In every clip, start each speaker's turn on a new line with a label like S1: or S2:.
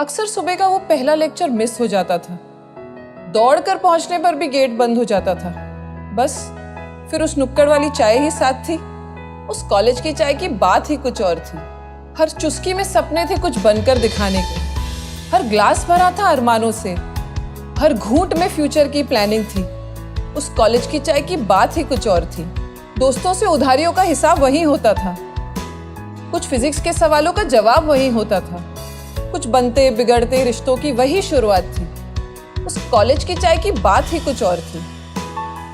S1: अक्सर सुबह का वो पहला लेक्चर मिस हो जाता था। दौड़कर पहुंचने पर भी गेट बंद हो जाता था। बस फिर उस नुक्कड़ वाली चाय ही साथ थी। उस कॉलेज की चाय की बात ही कुछ और थी। हर चुस्की में सपने थे कुछ बनकर दिखाने के। हर ग्लास भरा था अरमानों से। हर घूंट में फ्यूचर की प्लानिंग थी। उस कॉलेज की चाय की बात ही कुछ और थी। दोस्तों से उधारियों का हिसाब वही होता था। कुछ फिजिक्स के सवालों का जवाब वही होता था। कुछ बनते बिगड़ते रिश्तों की वही शुरुआत थी। उस कॉलेज की चाय की बात ही कुछ और थी।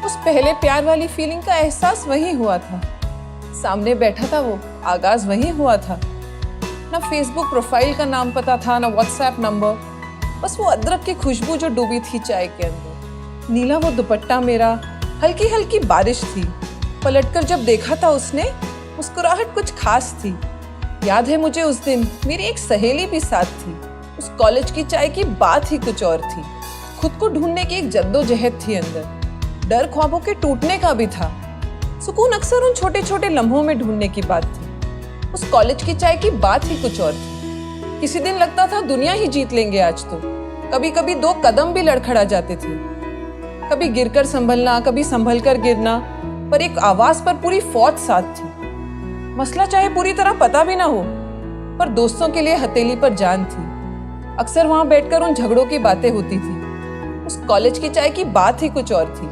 S1: उस पहले प्यार वाली फीलिंग का एहसास वही हुआ था। सामने बैठा था वो, आगाज वही हुआ था। ना फेसबुक प्रोफाइल का नाम पता था, ना व्हाट्सएप नंबर। बस वो अदरक की खुशबू जो डूबी थी चाय के अंदर। नीला वो दुपट्टा मेरा, हल्की हल्की बारिश थी। पलटकर जब देखा था उसने, मुस्कुराहट कुछ खास थी। याद है मुझे उस दिन मेरी एक सहेली भी साथ थी। उस कॉलेज की चाय की बात ही कुछ और थी। खुद को ढूंढने की एक जद्दोजहद थी अंदर। डर ख्वाबों के टूटने का भी था। सुकून अक्सर उन छोटे छोटे लम्हों में ढूंढने की बात थी। उस कॉलेज की चाय की बात ही कुछ और थी। किसी दिन लगता था दुनिया ही जीत लेंगे आज तो। कभी कभी 2 कदम भी लड़खड़ा जाते थे। कभी गिरकर संभलना, कभी संभल कर गिरना, पर एक आवाज पर पूरी फौज साथ थी। मसला चाहे पूरी तरह पता भी ना हो, पर दोस्तों के लिए हथेली पर जान थी। अक्सर वहां बैठकर उन झगड़ों की बातें होती थी। उस कॉलेज की चाय की बात ही कुछ और थी।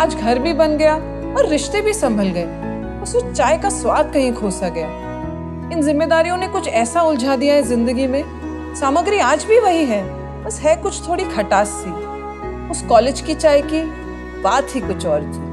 S1: आज घर भी बन गया और रिश्ते भी संभल गए, बस उस चाय का स्वाद कहीं खो सा गया। इन जिम्मेदारियों ने कुछ ऐसा उलझा दिया है जिंदगी में। सामग्री आज भी वही है, बस है कुछ थोड़ी खटास सी। उस कॉलेज की चाय की बात ही कुछ और थी।